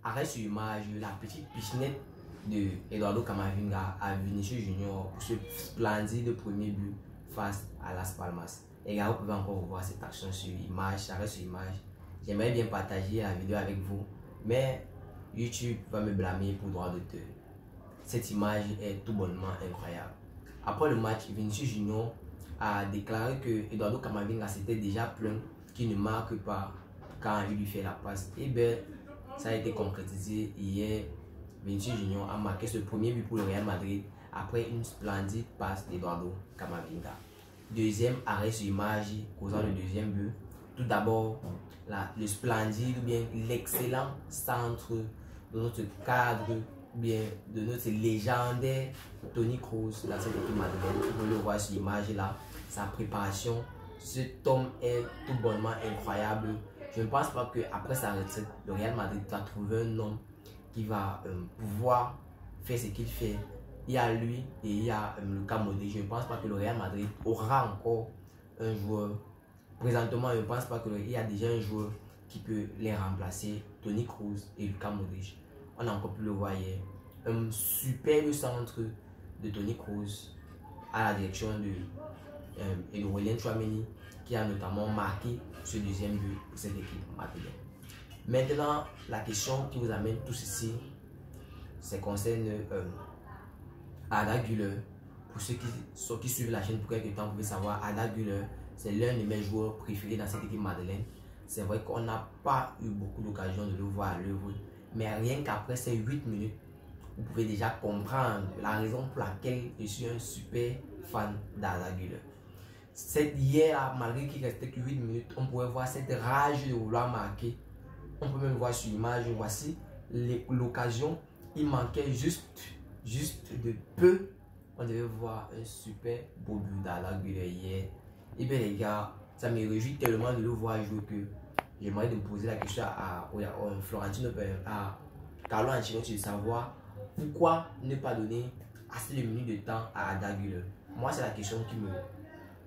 arrêt sur image, la petite pichenette de Eduardo Camavinga à Vinicius Junior pour ce splendide premier but face à Las Palmas. Les gars, vous pouvez encore voir cette action sur image, arrêt sur image. J'aimerais bien partager la vidéo avec vous, mais YouTube va me blâmer pour droit d'auteur. Cette image est tout bonnement incroyable. Après le match, Vinicius Junior a déclaré que Eduardo Camavinga s'était déjà plaint qu'il ne marque pas quand il lui fait la passe. Et bien, ça a été concrétisé hier. Vinicius Junior a marqué ce premier but pour le Real Madrid après une splendide passe d'Eduardo Camavinga. Deuxième arrêt sur image causant le deuxième but. Tout d'abord, le splendide ou bien l'excellent centre de notre cadre, ou bien de notre légendaire Toni Kroos dans cette équipe madrilène. Vous le voyez sur l'image là, sa préparation. Cet homme est tout bonnement incroyable. Je ne pense pas qu'après sa retraite, le Real Madrid va trouver un homme qui va pouvoir faire ce qu'il fait. Il y a lui et il y a Luka Modric. Je ne pense pas que le Real Madrid aura encore un joueur. Présentement, je ne pense pas qu'il y a déjà un joueur qui peut les remplacer, Toni Kroos et Luka Modric. On a encore pu le voir hier. Un superbe centre de Toni Kroos à la direction de Aurélien Tchouaméni qui a notamment marqué ce deuxième but pour cette équipe madrilène. Maintenant, la question qui vous amène tout ceci, ça concerne Arda Güler. Pour ceux qui suivent la chaîne pour quelque temps, vous pouvez savoir, Arda Güler, c'est l'un de mes joueurs préférés dans cette équipe madrilène. C'est vrai qu'on n'a pas eu beaucoup d'occasion de le voir à l'œuvre, mais rien qu'après ces 8 minutes, vous pouvez déjà comprendre la raison pour laquelle je suis un super fan d'Arda Güler. Hier, malgré qu'il restait que 8 minutes, on pouvait voir cette rage de vouloir marquer. On peut même voir sur l'image, voici l'occasion. Il manquait juste de peu. On devait voir un super beau but d'Arda Güler hier. Et bien les gars, ça me réjouit tellement de le voir jouer que j'aimerais me poser la question à Florentino, à Carlo Ancelotti de savoir pourquoi ne pas donner assez de minutes de temps à Arda Güler. Moi, c'est la question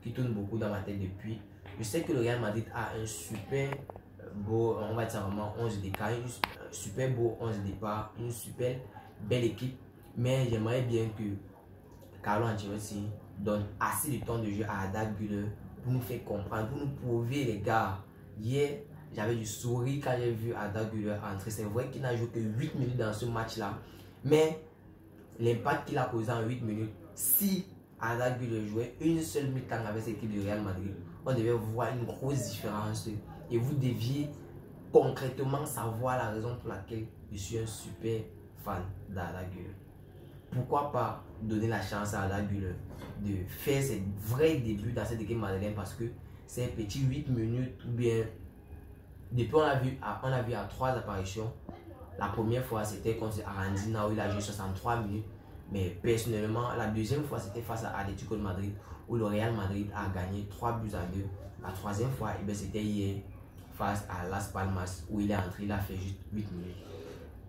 qui tourne beaucoup dans ma tête depuis. Je sais que le Real Madrid a un super beau, on va dire vraiment 11 départs, un super beau 11 départ, une super belle équipe, mais j'aimerais bien que Carlo Ancelotti donne assez de temps de jeu à Arda Güler pour nous faire comprendre, pour nous prouver les gars. Hier, j'avais du sourire quand j'ai vu Arda Güler entrer. C'est vrai qu'il n'a joué que 8 minutes dans ce match-là, mais l'impact qu'il a causé en 8 minutes, si Arda Güler jouait une seule mi-temps avec cette équipe du Real Madrid, on devait voir une grosse différence et vous deviez concrètement savoir la raison pour laquelle je suis un super fan d'Arda Güler. Pourquoi pas donner la chance à Arda Güler de faire ses vrais débuts dans cette équipe madrilène, parce que ces petits 8 minutes ou bien depuis on a vu à 3 apparitions. La première fois c'était contre Arandina où il a joué 63 minutes. Mais personnellement, la deuxième fois, c'était face à Atlético de Madrid, où le Real Madrid a gagné 3 buts à 2. La troisième fois, c'était hier, face à Las Palmas, où il est entré, il a fait juste 8 minutes.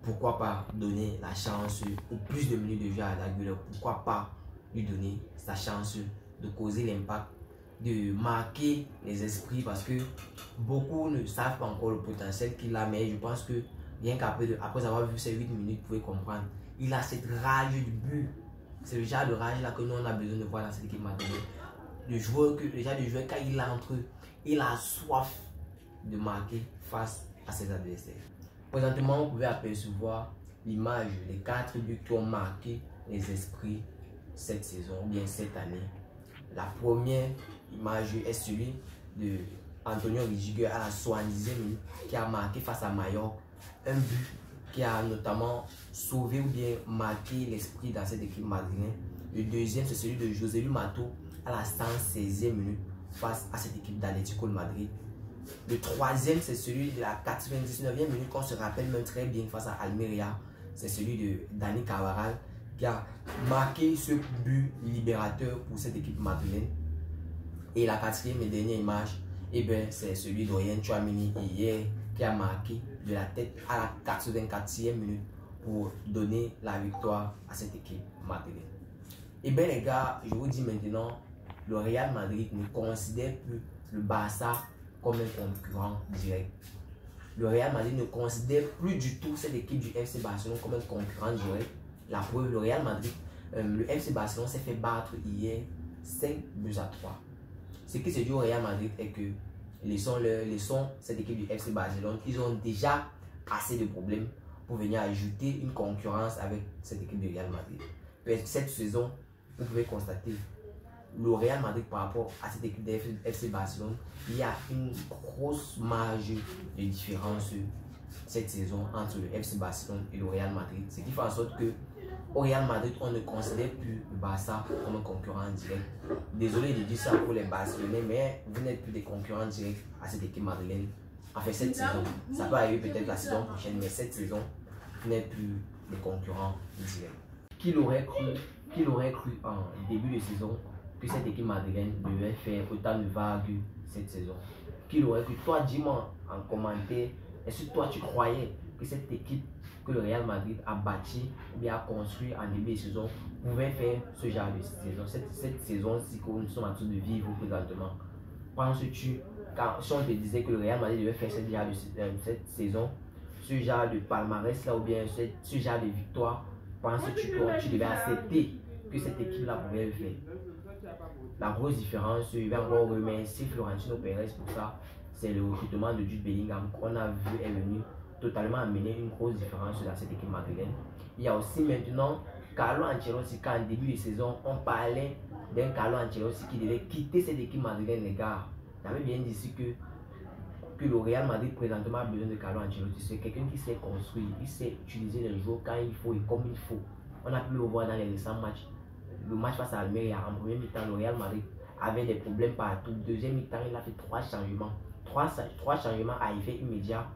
Pourquoi pas donner la chance au plus de minutes de jeu à Arda Güler? Pourquoi pas lui donner sa chance de causer l'impact, de marquer les esprits? Parce que beaucoup ne savent pas encore le potentiel qu'il a, mais je pense que rien qu'après avoir vu ces 8 minutes, vous pouvez comprendre. Il a cette rage du but. C'est le genre de rage là que nous on a besoin de voir dans cette équipe madrilène. Le genre de joueur quand il entre, il a soif de marquer face à ses adversaires. Présentement, vous pouvez apercevoir l'image, les 4 buts qui ont marqué les esprits cette saison, ou bien cette année. La première image est celui de Antonio Rudiger à la 70e minute qui a marqué face à Mallorca. Un but qui a notamment sauvé ou bien marqué l'esprit dans cette équipe madrilène. Le deuxième, c'est celui de Joselu Mato à la 116e minute face à cette équipe d'Atlético de Madrid. Le troisième, c'est celui de la 99e minute qu'on se rappelle même très bien face à Almeria. C'est celui de Dani Carvajal qui a marqué ce but libérateur pour cette équipe madrilène. Et la quatrième et dernière image, c'est celui d'Aurélien Tchouaméni hier qui a marqué de la tête à la 84e minute pour donner la victoire à cette équipe madrilène. Et bien les gars, je vous dis maintenant, le Real Madrid ne considère plus le Barça comme un concurrent direct. le Real Madrid ne considère plus du tout cette équipe du FC Barcelone comme un concurrent direct. La preuve, le Real Madrid, le FC Barcelone s'est fait battre hier 5-3. Ce qui se dit au Real Madrid est que cette équipe du FC Barcelone, ils ont déjà assez de problèmes pour venir ajouter une concurrence avec cette équipe du Real Madrid. Cette saison, vous pouvez constater, le Real Madrid par rapport à cette équipe de FC Barcelone, il y a une grosse marge de différence cette saison entre le FC Barcelone et le Real Madrid. Ce qui fait en sorte que au Real Madrid, on ne considère plus le Barça comme un concurrent direct. Désolé de dire ça pour les Barcelonais, mais vous n'êtes plus des concurrents directs à cette équipe madrilène. Enfin, cette saison, ça peut arriver peut-être la saison prochaine, mais cette saison, vous n'êtes plus des concurrents directs. Qui l'aurait cru en début de saison que cette équipe madrilène devait faire autant de vagues cette saison? Qui l'aurait cru? Toi, dis-moi en commentaire, est-ce que toi tu croyais que cette équipe que le Real Madrid a bâti ou bien a construit en début de saison pouvait faire ce genre de saison, cette saison-ci que nous sommes en train de vivre présentement? Penses-tu, si on te disait que le Real Madrid devait faire cette saison, ce genre de palmarès là ou bien ce genre de victoire, penses-tu que tu devais accepter que cette équipe là pouvait le faire? La grosse différence, je vais encore remercier Florentino Pérez pour ça, c'est le recrutement de Jude Bellingham qu'on a vu est venu totalement amener une grosse différence dans cette équipe madrilène. Il y a aussi maintenant Carlo Ancelotti, quand en début de saison on parlait d'un Carlo Ancelotti qui devait quitter cette équipe madrilène, les gars. J'avais bien dit ici que le Real Madrid présentement a besoin de Carlo Ancelotti. C'est quelqu'un qui sait construire, il sait utiliser les joueurs quand il faut et comme il faut. On a pu le voir dans les récents matchs. Le match face à Almeria, en premier mi-temps, le Real Madrid avait des problèmes partout. Deuxième mi-temps, il a fait 3 changements. 3 changements à effet immédiat.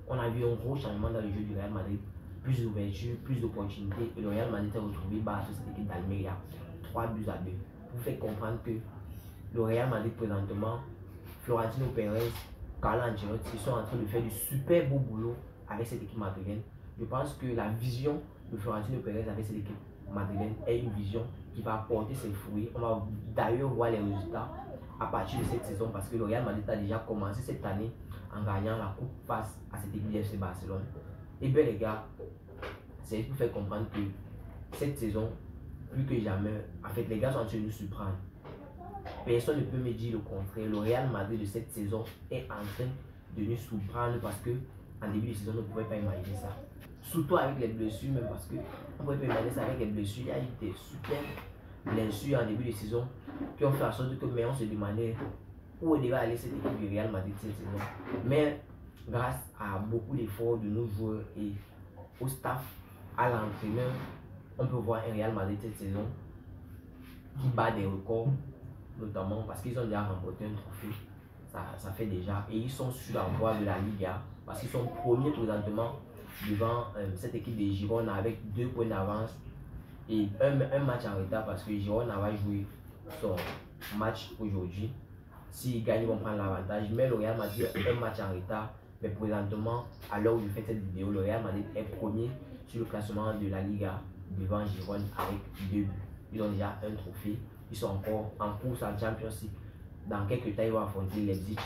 On a vu un gros changement dans le jeu du Real Madrid. Plus d'ouverture, plus d'opportunités. Et le Real Madrid s'est retrouvé battre cette équipe d'Almeria. 3-2. Vous faites comprendre que le Real Madrid présentement, Florentino Pérez, Carlo Ancelotti sont en train de faire du super beau boulot avec cette équipe madrilène. Je pense que la vision de Florentino Pérez avec cette équipe madrilène est une vision qui va porter ses fruits. On va d'ailleurs voir les résultats à partir de cette saison parce que le Real Madrid a déjà commencé cette année en gagnant la coupe face à cette équipe du FC Barcelone. Et bien les gars, c'est pour faire comprendre que cette saison, plus que jamais, en fait les gars sont en train de nous surprendre. Personne ne peut me dire le contraire. Le Real Madrid de cette saison est en train de nous surprendre parce que en début de saison, on ne pouvait pas imaginer ça. Surtout avec les blessures, même parce que on ne pouvait pas imaginer ça avec les blessures. Il y a eu des super blessures en début de saison qui ont fait en sorte que mais on se demandait où devait aller cette équipe du Real Madrid cette saison. Mais grâce à beaucoup d'efforts de nos joueurs et au staff, à l'entraîneur, on peut voir un Real Madrid cette saison qui bat des records, notamment parce qu'ils ont déjà remporté un trophée. Ça fait déjà, et ils sont sur la voie de la Liga parce qu'ils sont premiers présentement devant cette équipe de Girona avec 2 points d'avance et un match en retard parce que Girona va jouer son match aujourd'hui. S'ils gagnent, ils vont prendre l'avantage, mais le Real Madrid a un match en retard. Mais présentement, à l'heure où je fais cette vidéo, le Real Madrid est premier sur le classement de la Liga devant Girona avec 2 buts. Ils ont déjà un trophée, ils sont encore en course en Champions League. Dans quelques temps, ils vont affronter Leipzig.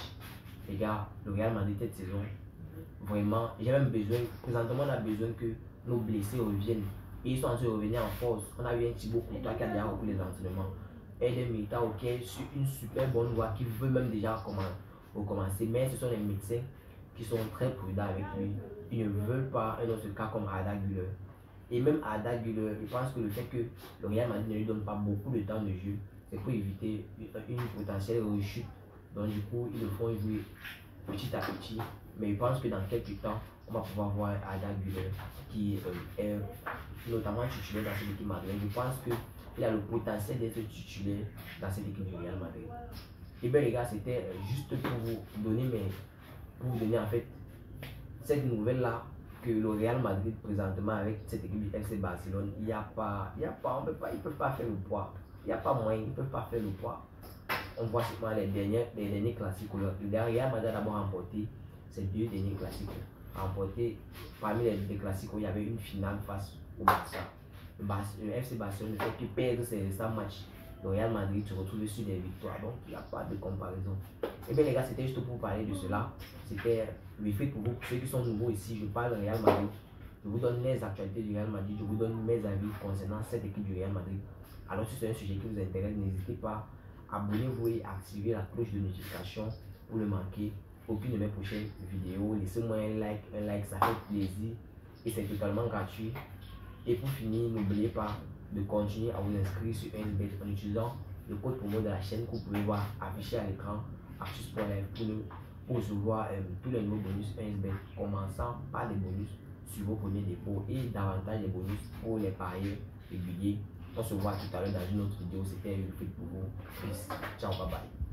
Les gars, le Real Madrid cette saison, vraiment, j'ai même besoin, présentement on a besoin que nos blessés reviennent. Et ils sont en train de revenir en force. On a eu un Thibaut Courtois qui a déjà repris les entraînements. Et des militants sur une super bonne voie qui veut même déjà recommencer. Mais ce sont les médecins qui sont très prudents avec lui. Ils ne veulent pas un autre cas comme Arda Güler. Et même Arda Güler, je pense que le fait que le Real Madrid ne lui donne pas beaucoup de temps de jeu, c'est pour éviter une potentielle rechute. Donc du coup, ils le font jouer petit à petit. Mais je pense que dans quelques temps, on va pouvoir voir Arda Güler qui est notamment titulaire dans cette équipe madrilène. Je pense qu'il a le potentiel d'être titulaire dans cette équipe du Real Madrid. Et bien les gars, c'était juste pour vous donner en fait cette nouvelle là que le Real Madrid présentement avec cette équipe du FC Barcelone, ils peuvent pas faire le poids. Il n'y a pas moyen, ils ne peuvent pas faire le poids. On voit seulement les derniers classiques. Le Real Madrid a d'abord remporté ces 2 derniers classiques. Remporté parmi les classiques où il y avait une finale face au Barça. Le FC Barcelone ne fait que perdre ses récents matchs. Le Real Madrid se retrouve sur des victoires. Donc il n'y a pas de comparaison. Et bien les gars, c'était juste pour parler de cela. C'était refait pour vous. Pour ceux qui sont nouveaux ici, je parle de Real Madrid. Je vous donne les actualités du Real Madrid. Je vous donne mes avis concernant cette équipe du Real Madrid. Alors si c'est un sujet qui vous intéresse, n'hésitez pas à abonnez-vous et activez la cloche de notification pour ne manquer aucune de mes prochaines vidéos. Laissez-moi un like, ça fait plaisir et c'est totalement gratuit. Et pour finir, n'oubliez pas de continuer à vous inscrire sur 1xBet en utilisant le code promo de la chaîne que vous pouvez voir affiché à l'écran Actus.live pour recevoir tous les nouveaux bonus 1xBet, commençant par des bonus sur vos premiers dépôts et davantage des bonus pour les parieurs réguliers. On se voit tout à l'heure dans une autre vidéo. C'était le fait pour vous. Peace. Ciao, bye bye.